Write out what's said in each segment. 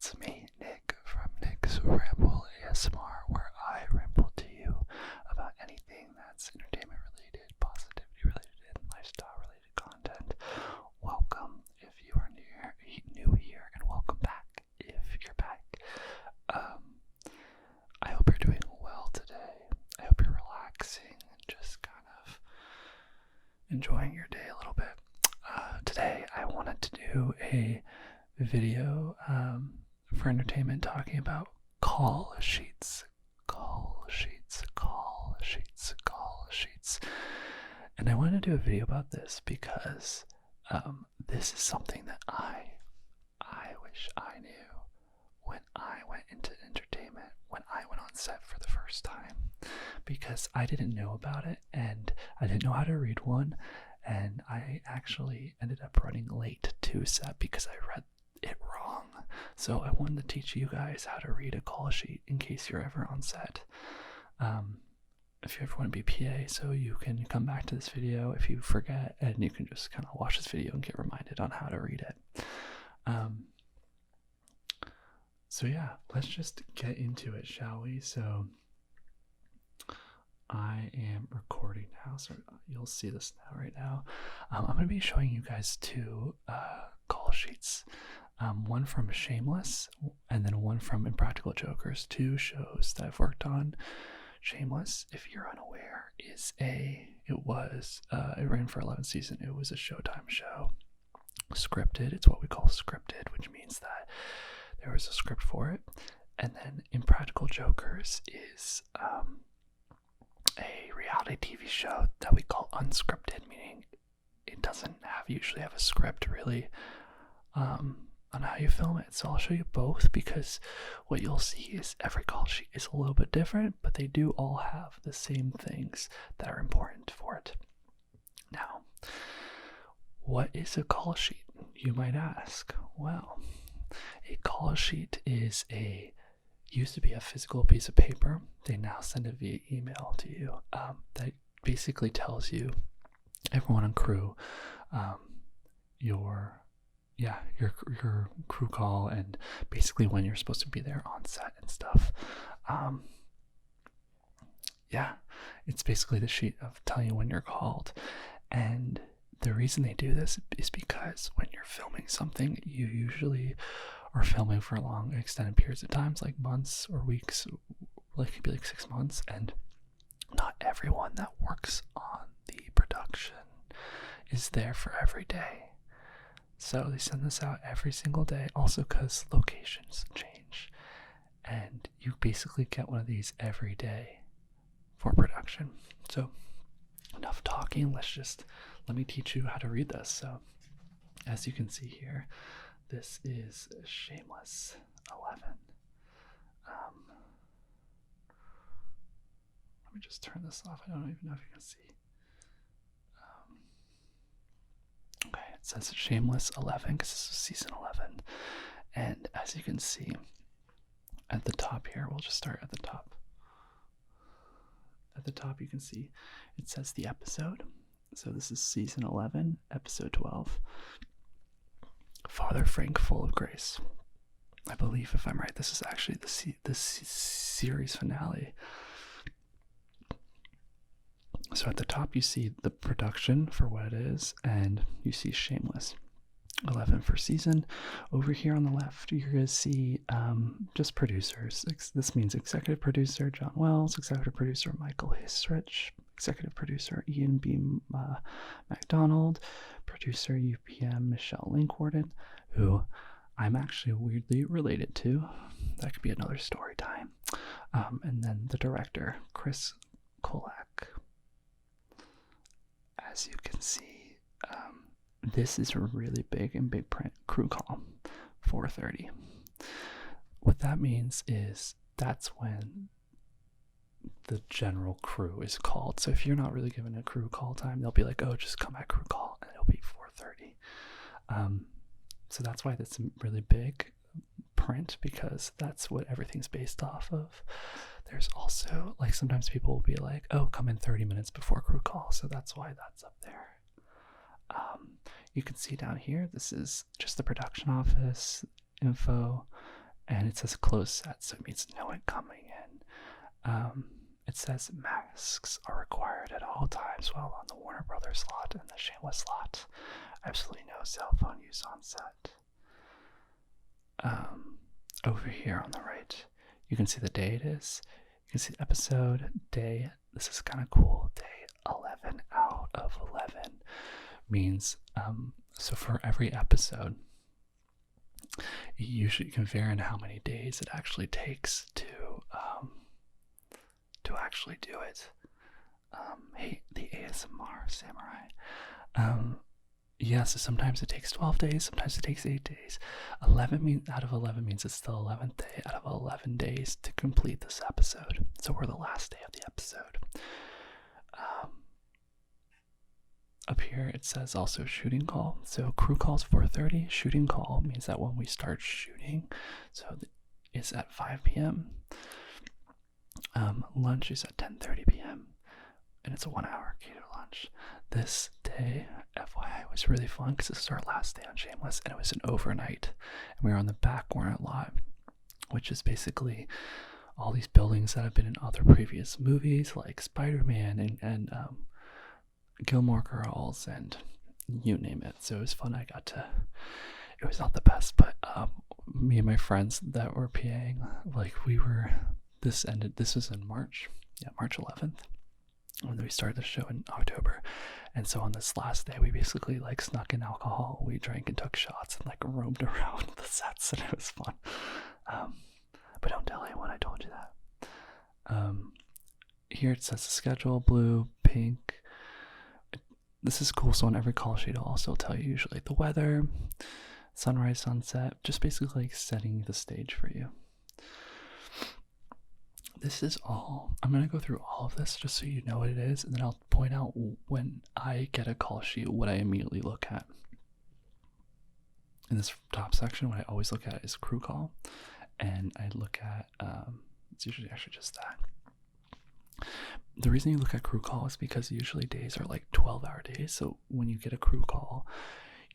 It's me, Nick, from nicksrambleasmr, where I ramble to you about anything that's entertainment related, positivity related, and lifestyle related content. Welcome if you are new here, and welcome back if you're back. I hope you're doing well today. I hope you're relaxing and just kind of enjoying your day a little bit. Today I wanted to do a video for entertainment talking about call sheets. And I wanted to do a video about this because this is something that I wish I knew when I went into entertainment, when I went on set for the first time, because I didn't know about it and I didn't know how to read one, and I actually ended up running late to set because I read it wrong. So I wanted to teach you guys how to read a call sheet in case you're ever on set. If you ever want to be PA, so you can come back to this video if you forget, and you can just kind of watch this video and get reminded on how to read it. So yeah, let's just get into it, shall we? So I am recording now, so you'll see this now right now. I'm going to be showing you guys two call sheets. One from Shameless and then one from Impractical Jokers. Two shows that I've worked on. Shameless, if you're unaware, it ran for 11 seasons. It was a Showtime show. Scripted, it's what we call scripted, which means that there was a script for it. And then Impractical Jokers is a reality TV show that we call unscripted, meaning it doesn't usually have a script really on how you film it. So I'll show you both, because what you'll see is every call sheet is a little bit different, but they do all have the same things that are important for it. Now, what is a call sheet, you might ask? Well, a call sheet used to be a physical piece of paper. They now send it via email to you. That basically tells you, everyone on crew, your crew call, and basically when you're supposed to be there on set and stuff. It's basically the sheet of telling you when you're called. And the reason they do this is because when you're filming something, you usually are filming for long extended periods of times, like months or weeks, like it could be like 6 months, and not everyone that works on the production is there for every day. So they send this out every single day, also because locations change, and you basically get one of these every day for production. So enough talking, let me teach you how to read this. So as you can see here, this is Shameless 11. Let me just turn this off. I don't even know if you can see. Okay, it says Shameless 11 because this is season 11. And as you can see at the top here, we'll just start at the top. At the top you can see it says the episode. So this is season 11, episode 12. Father Frank Full of Grace. I believe, if I'm right, this is actually the series finale. So at the top you see the production for what it is, and you see Shameless 11 for season. Over here on the left you're going to see just producers. This means executive producer John Wells, executive producer Michael Hisrich, executive producer Ian B. MacDonald, producer UPM Michelle Linkworden, who I'm actually weirdly related to. That could be another story time. And then the director, Chris Kolak. As you can see, this is a really big and big print crew call, 4:30. What that means is that's when the general crew is called. So if you're not really given a crew call time, they'll be like, oh, just come at crew call, and it'll be 4:30. So that's why that's really big print, because that's what everything's based off of. There's also, like, sometimes people will be like, oh, come in 30 minutes before crew call, so that's why that's up there. You can see down here, this is just the production office info, And it says closed set, so it means no one coming in. It says masks are required at all times while on the Warner Brothers lot and the Shameless lot. Absolutely no cell phone use on set. Over here on the right, you can see the day it is. You can see the episode, day. This is kind of cool. Day 11 out of 11 means, so for every episode, you can vary in how many days it actually takes to actually do it. Hey, the ASMR samurai. Yeah, so sometimes it takes 12 days, sometimes it takes 8 days. 11 out of 11 means it's the 11th day out of 11 days to complete this episode. So we're the last day of the episode. Up here it says also shooting call. So crew call's 4:30. Shooting call means that when we start shooting, so it's at 5 p.m. Lunch is at 10:30 p.m. and it's a 1 hour catered lunch. This day, FYI, was really fun because this is our last day on Shameless, and it was an overnight. And we were on the back Warner lot, which is basically all these buildings that have been in other previous movies, like Spider-Man and Gilmore Girls, and you name it. So it was fun. It was not the best, but me and my friends that were PAing, this was in March. Yeah, March 11th. When we started the show in October. And so on this last day, we basically snuck in alcohol. We drank and took shots and roamed around the sets, and it was fun. But don't tell anyone I told you that. Here it says the schedule, blue, pink. This is cool. So on every call sheet, I'll also tell you usually the weather, sunrise, sunset, just basically setting the stage for you. This is all. I'm going to go through all of this just so you know what it is, and then I'll point out when I get a call sheet what I immediately look at. In this top section, what I always look at is crew call, and I look at, it's usually actually just that. The reason you look at crew call is because usually days are 12-hour days, so when you get a crew call,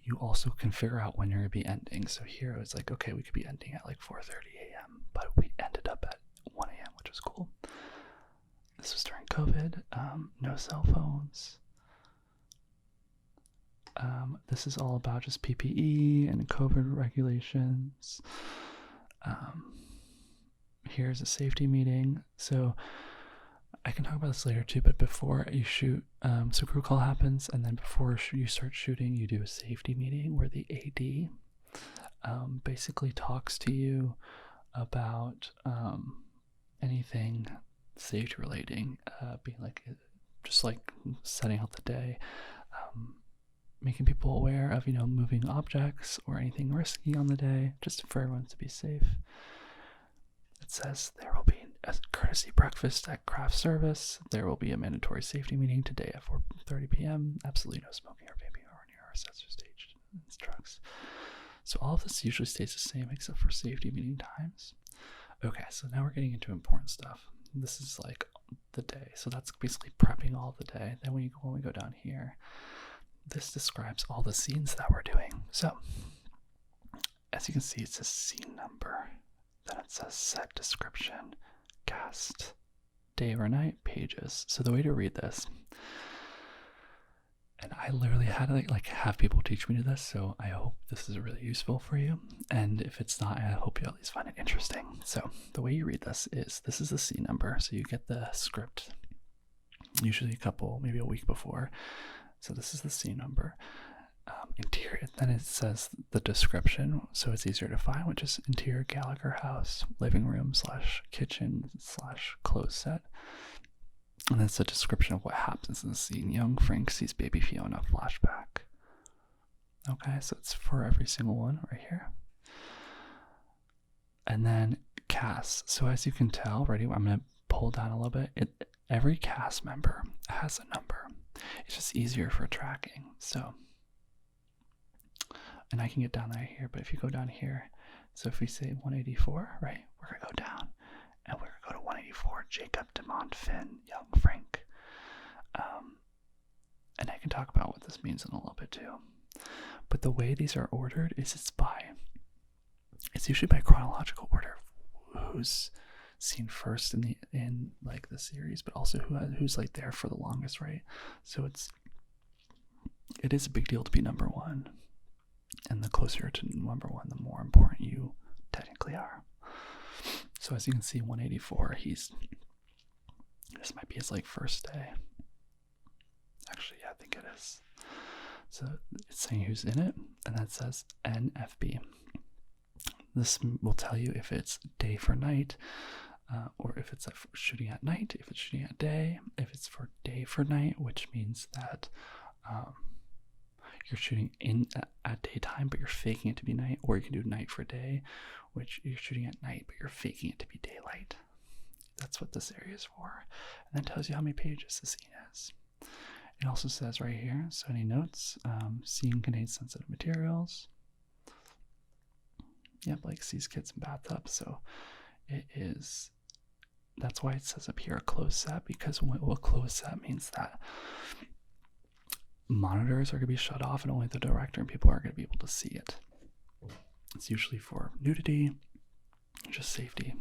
you also can figure out when you're going to be ending. So here it's okay, we could be ending at 4:30 a.m., but we ended up at 1 a.m., which was cool. This was during COVID. No cell phones. This is all about just PPE and COVID regulations. Here's a safety meeting. So I can talk about this later too, but before you shoot, so crew call happens, and then before you start shooting, you do a safety meeting where the AD basically talks to you about anything safety relating, being just setting out the day, making people aware of moving objects or anything risky on the day, just for everyone to be safe. It says there will be a courtesy breakfast at craft service. There will be a mandatory safety meeting today at 4:30 p.m. Absolutely no smoking or vaping or near our sets or stage trucks. So all of this usually stays the same except for safety meeting times. Okay, so now we're getting into important stuff. This is the day. So that's basically prepping all the day. Then when we go down here, this describes all the scenes that we're doing. So as you can see, it says scene number. Then it says set description, cast, day or night, pages. So the way to read this, and I literally had to have people teach me to this, so I hope this is really useful for you. And if it's not, I hope you at least find it interesting. So the way you read this is the scene number. So you get the script, usually maybe a week before. So this is the scene number. Interior, then it says the description, so it's easier to find, which is interior Gallagher house, living room / kitchen / clothes set. And that's a description of what happens in the scene. Young Frank sees baby Fiona flashback. Okay, so it's for every single one right here. And then cast. So as you can tell, ready, I'm going to pull down a little bit. Every cast member has a number. It's just easier for tracking. So, and I can get down there here, but if you go down here, so if we say 184, right, we're going to go down. And we're going to go to 184, Jacob, DeMont, Finn, Young Frank. And I can talk about what this means in a little bit too. But the way these are ordered is it's it's usually by chronological order of who's seen first in like the series, but also who's like there for the longest, right? So it is a big deal to be number one, and the closer to number one, the more important you technically are. So as you can see, 184, this might be his like first day. Actually, yeah, I think it is. So it's saying who's in it, and that says NFB. This will tell you if it's day for night, or if it's shooting at night, if it's shooting at day, if it's for day for night, which means that you're shooting at daytime, but you're faking it to be night, or you can do night for day, which you're shooting at night, but you're faking it to be daylight. That's what this area is for. And that tells you how many pages the scene is. It also says right here, so any notes, scene contains sensitive materials. Yep, like sees kids in bathtubs, so it is, that's why it says up here a closed set, because what closed set means that monitors are going to be shut off and only the director and people are going to be able to see it. It's usually for nudity, just safety.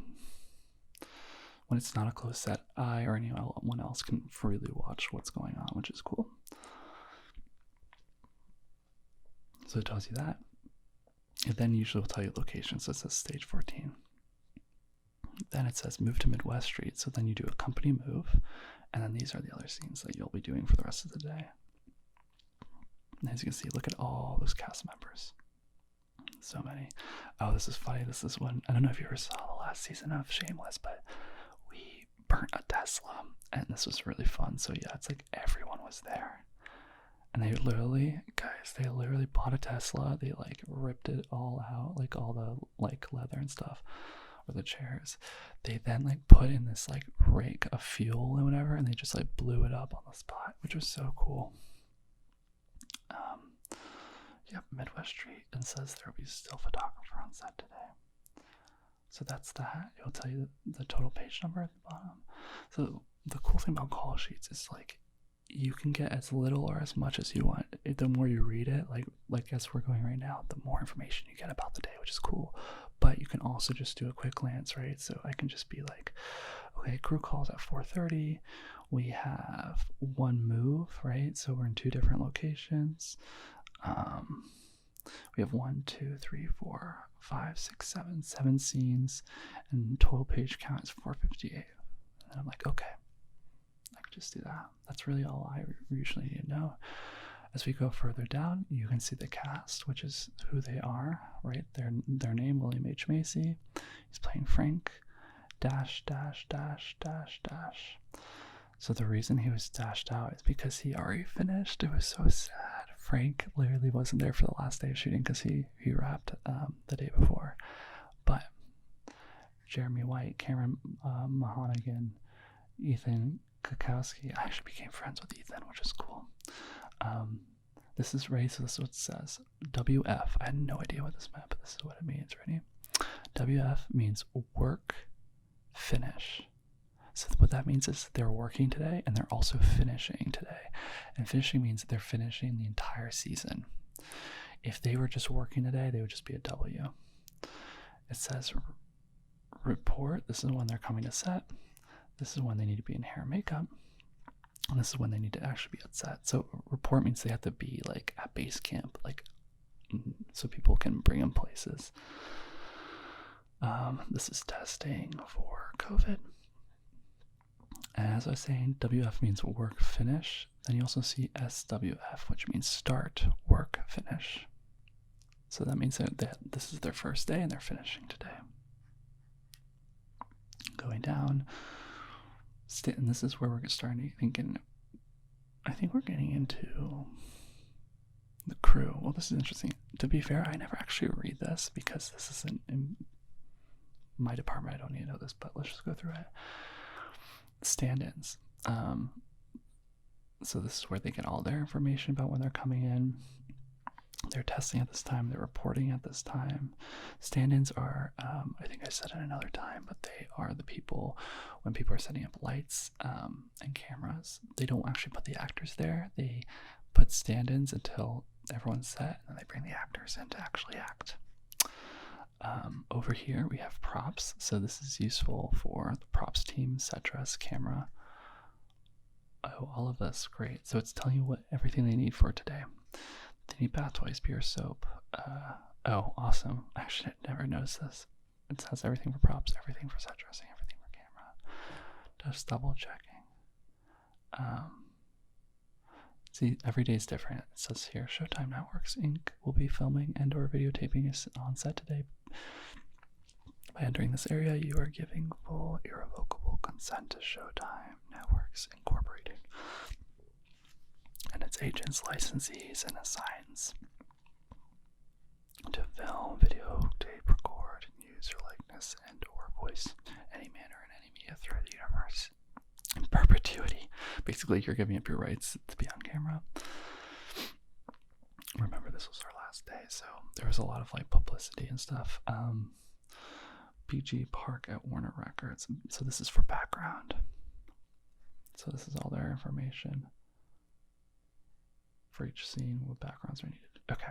When it's not a closed set, I or anyone else can freely watch what's going on, which is cool. So it tells you that. It then usually will tell you location, so it says stage 14. Then it says move to Midwest Street, so then you do a company move, and then these are the other scenes that you'll be doing for the rest of the day. And as you can see, look at all those cast members. So many. Oh, this is funny. This is one, I don't know if you ever saw the last season of Shameless, but we burnt a Tesla, and this was really fun. So yeah, it's like everyone was there. And they literally, guys, they literally bought a Tesla. They like ripped it all out, like all the like leather and stuff, or the chairs. They then like put in this like rake of fuel and whatever, and they just like blew it up on the spot, which was so cool. Yep, Midwest Street, and says there will be still photographer on set today. So that's that. It'll tell you the total page number at the bottom. So the cool thing about call sheets is like you can get as little or as much as you want. The more you read it, like as we're going right now, the more information you get about the day, which is cool. But you can also just do a quick glance, right? So I can just be like, okay, crew calls at 4:30. We have one move, right? So we're in 2 different locations. We have 1, 2, 3, 4, 5, 6, 7 scenes, and total page count is 458. And I'm like, okay, I can just do that. That's really all I usually need to know. As we go further down, you can see the cast, which is who they are, right? Their name, William H. Macy. He's playing Frank, dash, dash, dash, dash, dash. So the reason he was dashed out is because he already finished. It was so sad. Frank literally wasn't there for the last day of shooting because he wrapped the day before. But Jeremy White, Cameron Mahonigan, Ethan Kakowski. I actually became friends with Ethan, which is cool. This is Ray, so this is what it says. WF. I had no idea what this meant, but this is what it means. Ready? WF means work, finish. So what that means is they're working today and they're also finishing today. And finishing means they're finishing the entire season. If they were just working today, they would just be a W. It says report. This is when they're coming to set. This is when they need to be in hair and makeup. And this is when they need to actually be at set. So report means they have to be like at base camp, like so people can bring them places. This is testing for COVID. And as I was saying, WF means work, finish. Then you also see SWF, which means start, work, finish. So that means that this is their first day and they're finishing today. Going down, and this is where we're starting thinking, I think we're getting into the crew. Well, this is interesting. To be fair, I never actually read this because this isn't in my department. I don't need to know this, but let's just go through it. Stand-ins. So this is where they get all their information about when they're coming in. They're testing at this time. They're reporting at this time. Stand-ins are, I think I said it another time, but they are the people, when people are setting up lights and cameras, they don't actually put the actors there. They put stand-ins until everyone's set, and then they bring the actors in to actually act. over here we have props. So this is useful for the props team, set dress, camera. Oh, all of this, great. So it's telling you what everything they need for today. They need bath toys, beer, soap. Oh, awesome. Actually, I never noticed this. It has everything for props, everything for set dressing, everything for camera. Just double checking. See, every day is different. It says here, Showtime Networks Inc. will be filming and/or videotaping on set today. By entering this area, you are giving full, irrevocable consent to Showtime Networks Incorporated and its agents, licensees, and assigns to film, videotape, record, and use your likeness and/or voice, any manner in any media throughout the universe. In perpetuity. Basically, you're giving up your rights to be on camera. Remember, this was our last day, so there was a lot of like publicity and stuff. PG Park at Warner Records. So this is for background. So this is all their information for each scene, what backgrounds are needed. Okay,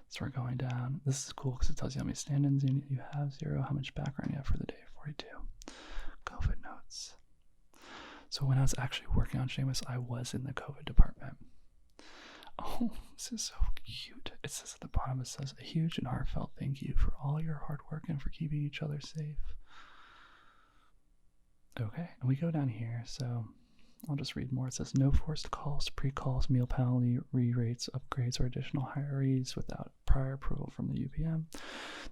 so we're going down. This is cool because it tells you how many stand-ins you have, 0, how much background you have for the day, 42. COVID notes. So when I was actually working on Seamus, I was in the COVID department. Oh, this is so cute. It says at the bottom, it says, a huge and heartfelt thank you for all your hard work and for keeping each other safe. Okay, and we go down here, so I'll just read more. It says, no forced calls, pre-calls, meal penalty, re-rates, upgrades, or additional hirees without prior approval from the UPM.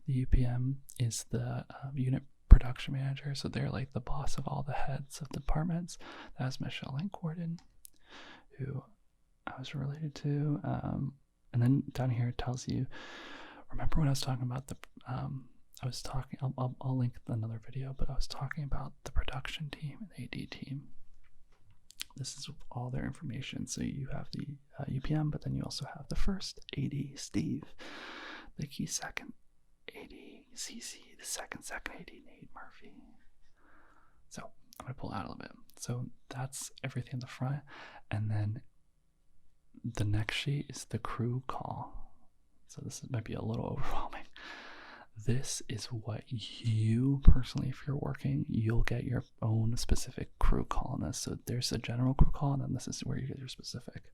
The UPM is the unit production manager, so they're like the boss of all the heads of departments. That's Michelle and Gordon, who I was related to. And then down here it tells you, remember when I was talking about the I'll link another video, but I was talking about the production team and AD team. This is all their information. So you have the UPM, but then you also have the first AD, Steve, the key second AD, CC, the second AD, Nate Murphy. So I'm going to pull out a little bit. So that's everything in the front. And then the next sheet is the crew call. So this might be a little overwhelming. This is what you personally, if you're working, you'll get your own specific crew call on this. So there's a general crew call, and then this is where you get your specific.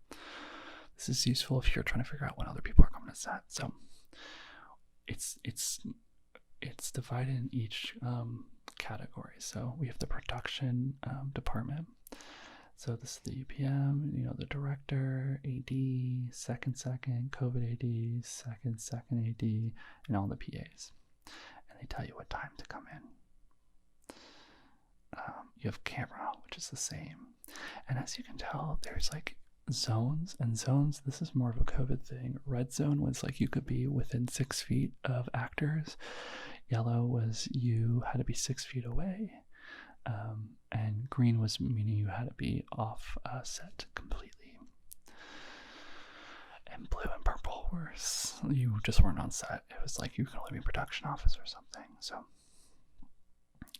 This is useful if you're trying to figure out when other people are coming to set. So it's divided in each category. So we have the production department. So this is the UPM, the director, AD, second, COVID AD, second AD, and all the PAs. And they tell you what time to come in. You have camera, which is the same. And as you can tell, there's like zones, and zones, this is more of a COVID thing. Red zone was like you could be within 6 feet of actors. Yellow was you had to be 6 feet away. And green was meaning you had to be off set completely. And blue and purple were you just weren't on set. It was like you could only be production office or something. So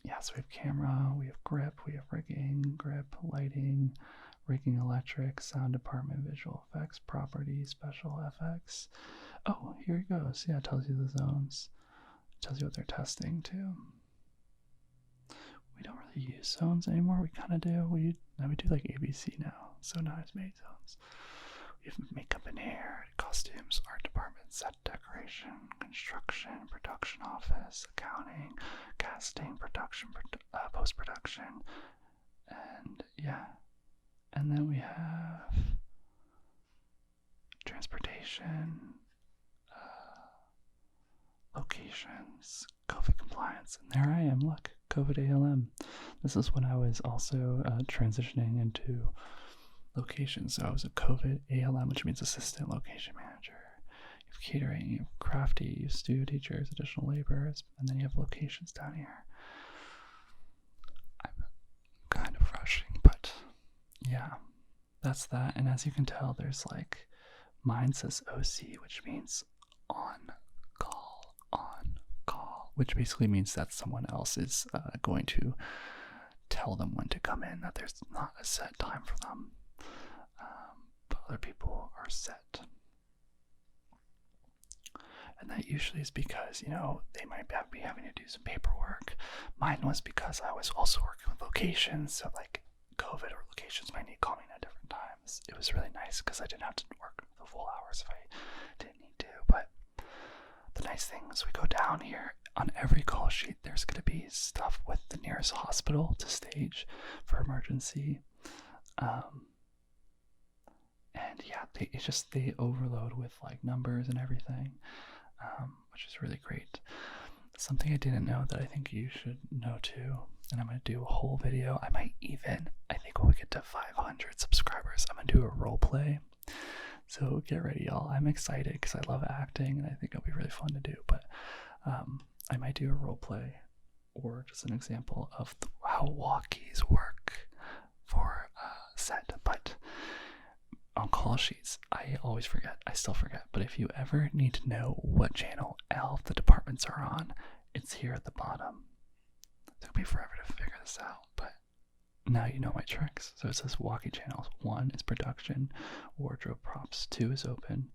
yeah, so we have camera, we have grip, we have rigging, grip, lighting, rigging, electric, sound department, visual effects, property, special FX. Oh, here it goes. Yeah, it tells you the zones. It tells you what they're testing too. We don't really use zones anymore. We kind of do. We do like ABC now. So now it's made zones. We have makeup and hair, costumes, art department, set decoration, construction, production office, accounting, casting, production, post-production, and yeah. And then we have transportation, locations, COVID compliance, and there I am, look, COVID ALM. This is when I was also transitioning into location. So I was a COVID ALM, which means assistant location manager. You have catering, you have crafty, you have studio teachers, additional laborers, and then you have locations down here. I'm kind of rushing, but yeah, that's that. And as you can tell, there's like, mine says OC, which means on call, which basically means that someone else is going to tell them when to come in, that there's not a set time for them, but other people are set. And that usually is because, you know, they might be having to do some paperwork. Mine was because I was also working with locations, so like COVID or locations might need calling at different times. It was really nice because I didn't have to work the full hours if I didn't need to. But the nice thing is we go down here, on every call sheet there's going to be stuff with the nearest hospital to stage for emergency. And yeah, they overload with like numbers and everything, which is really great. Something I didn't know that I think you should know too, and I'm going to do a whole video. I think when we get to 500 subscribers, I'm going to do a role play. So get ready, y'all. I'm excited because I love acting and I think it'll be really fun to do. But I might do a role play or just an example of how walkies work for set. But on call sheets, I always forget. I still forget. But if you ever need to know what channel all of the departments are on, it's here at the bottom. It took me forever to figure this out, but now you know my tricks. So it says walkie channels. 1 is production, wardrobe, props. 2 is open.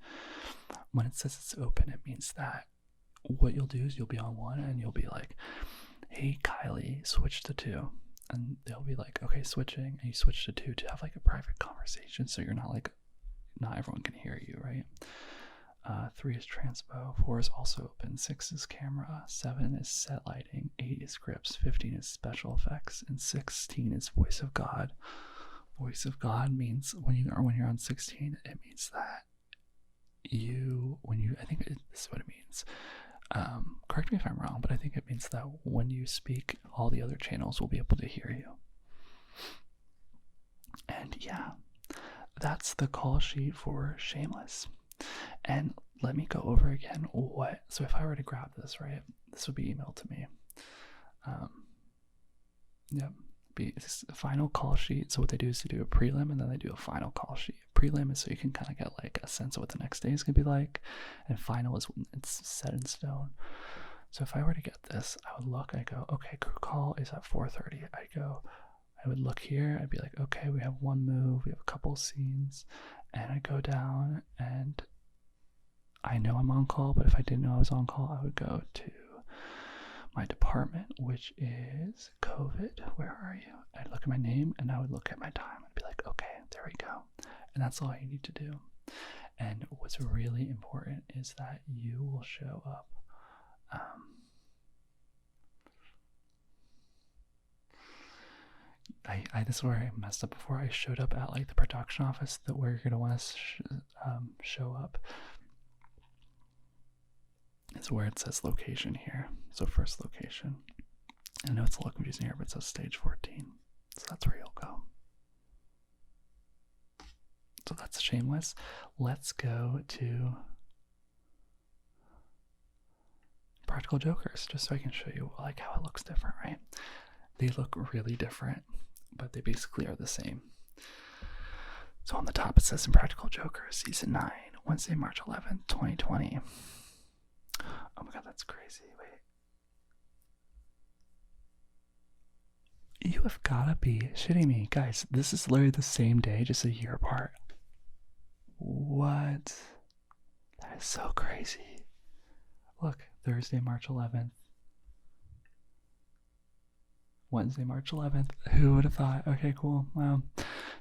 When it says it's open, it means that what you'll do is you'll be on 1 and you'll be like, hey Kylie, switch to 2. And they'll be like, okay, switching. And you switch to 2 to have like a private conversation, so you're not like, not everyone can hear you, right? 3 is transpo. 4 is also open. 6 is camera. 7 is set lighting. 8 is scripts. 15 is special effects. And 16 is voice of God. Voice of God means when you're on 16, it means that I think this is what it means. Correct me if I'm wrong, but I think it means that when you speak, all the other channels will be able to hear you. And yeah, that's the call sheet for Shameless. And let me go over again so if I were to grab this, right, this would be emailed to me. It's a final call sheet. So what they do is they do a prelim and then they do a final call sheet. Prelim is so you can kind of get like a sense of what the next day is going to be like, and final is when it's set in stone. So if I were to get this, I would look, I go, okay, crew call is at 4:30. I would look here, I'd be like, okay, we have one move, we have a couple scenes, and I go down and I know I'm on call, but if I didn't know I was on call, I would go to my department, which is COVID. Where are you? I'd look at my name and I would look at my time and be like, okay, there we go. And that's all you need to do. And what's really important is that you will show up. This is where I messed up before. I showed up at like the production office that where you're gonna want to show up. It's where it says location here. So first location. I know it's a little confusing here, but it says stage 14. So that's where you'll go. So that's Shameless. Let's go to Practical Jokers, just so I can show you like how it looks different, right? They look really different, but they basically are the same. So on the top it says Impractical Jokers, Season 9, Wednesday, March 11th, 2020. Oh my god, that's crazy. Wait. You have gotta be shitting me. Guys, this is literally the same day, just a year apart. What? That is so crazy. Look, Thursday, March 11th. Wednesday, March 11th. Who would have thought? Okay, cool. Wow.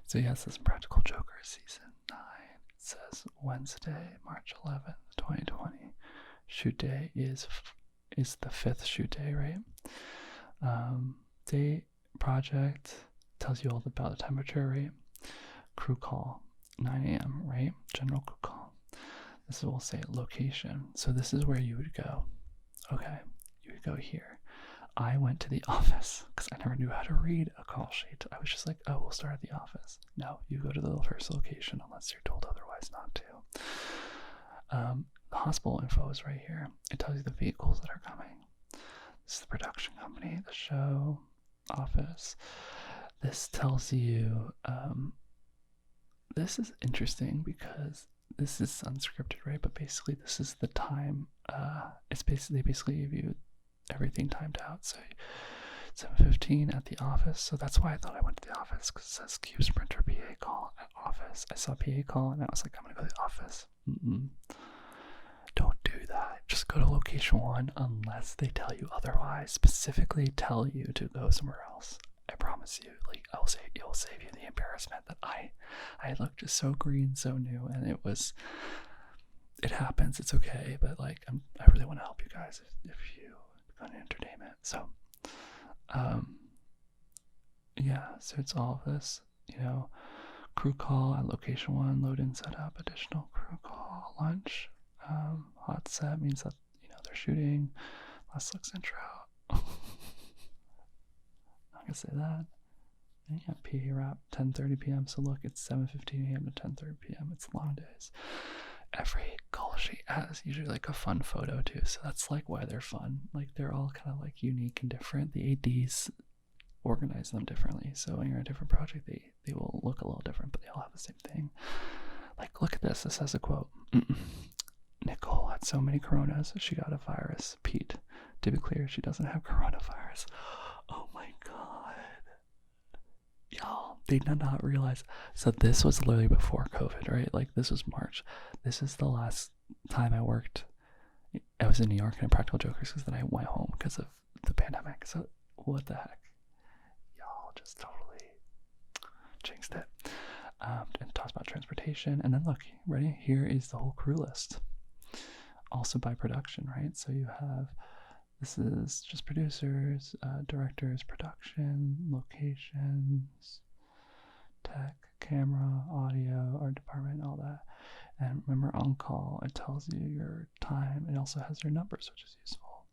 So yes, this is Practical Joker Season 9. It says Wednesday, March 11th, 2020. Shoot day is the 5th shoot day, right? Date, project, tells you all about the temperature, right? Crew call, 9 a.m., right? General crew call. This will say location. So this is where you would go. Okay, you would go here. I went to the office because I never knew how to read a call sheet. I was just like, oh, we'll start at the office. No, you go to the first location unless you're told otherwise not to. The hospital info is right here. It tells you the vehicles that are coming. This is the production company, the show, office. This tells you, this is interesting because this is unscripted, right? But basically this is the time, they basically give you everything timed out. So 7:15 at the office. So that's why I thought I went to the office, because it says Cube Sprinter PA call at office. I saw PA call and I was like, I'm gonna go to the office. don't do that. Just go to location 1 unless they tell you otherwise. Specifically tell you to go somewhere else. I promise you, like, it will save you the embarrassment that I looked just so green, so new, and it happens. It's okay, but like I really want to help you guys if you go to entertainment. So, yeah. So it's all of this, crew call at location 1, load in setup, additional crew call, lunch, hot set means that they're shooting. Last looks intro. I'm gonna say that. And yeah, PA wrap 10:30 p.m. So look, it's 7:15 a.m. to 10:30 p.m. It's long days. Every call sheet has usually like a fun photo too, so that's like why they're fun. Like they're all kind of like unique and different. The ADs organize them differently, so when you're in a different project, they will look a little different, but they all have the same thing. Like, look at this. This has a quote. Nicole had so many coronas, she got a virus. Pete, to be clear, she doesn't have coronavirus. Oh my god. Y'all, they did not realize. So this was literally before COVID, right? Like, this was March. This is the last time I worked. I was in New York in Impractical Jokers because then I went home because of the pandemic. So what the heck? Y'all just totally jinxed it. And talks about transportation. And then look, ready? Here is the whole crew list. Also by production, right? So you have, this is just producers, directors, production, locations, tech, camera, audio, art department, all that. And remember, on call, it tells you your time. It also has your numbers, which is useful.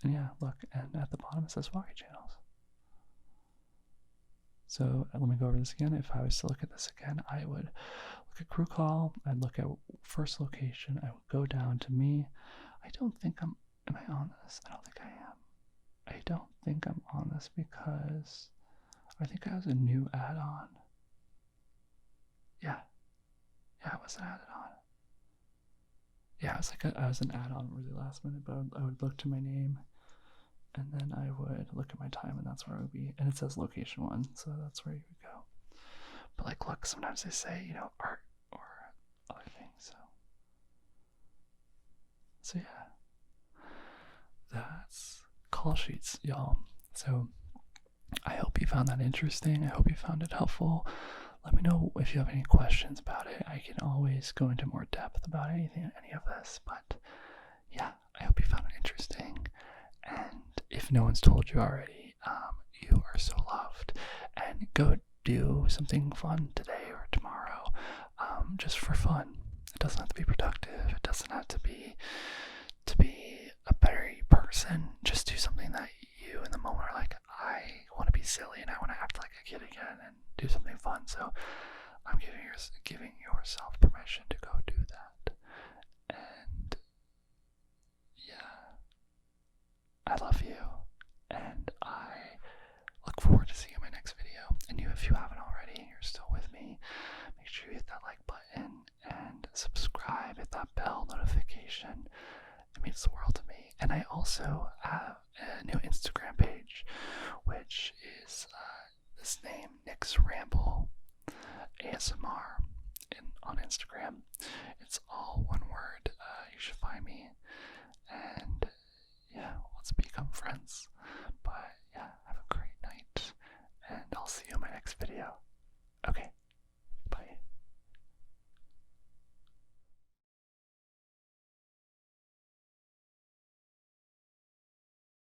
And yeah, look, and at the bottom it says walkie channels. So let me go over this again. If I was to look at this again, I would look at crew call. I'd look at first location. I would go down to me. I don't think am I on this? I don't think I am. I don't think I'm on this because I think I was a new add-on. Yeah, it was an add-on. Yeah, it was like I was an add-on really last minute, but I would look to my name. And then I would look at my time, and that's where I would be. And it says location 1, so that's where you would go. But like, look, sometimes they say, art or other things. So yeah, that's call sheets, y'all. So I hope you found that interesting. I hope you found it helpful. Let me know if you have any questions about it. I can always go into more depth about any of this. But yeah, I hope you found it interesting. And if no one's told you already, you are so loved. And go do something fun today or tomorrow, just for fun. It doesn't have to be productive. It doesn't have to be a better person. Just do something that you in the moment are like, I want to be silly and I want to act like a kid again and do something fun. So I'm giving yourself permission to go do that. And yeah, I love you, and I look forward to seeing you in my next video. And if you haven't already and you're still with me, make sure you hit that like button and subscribe, hit that bell notification. It means the world to me. And I also have a new Instagram page, which is this name, nicksrambleasmr, on Instagram. It's all one word. You should find me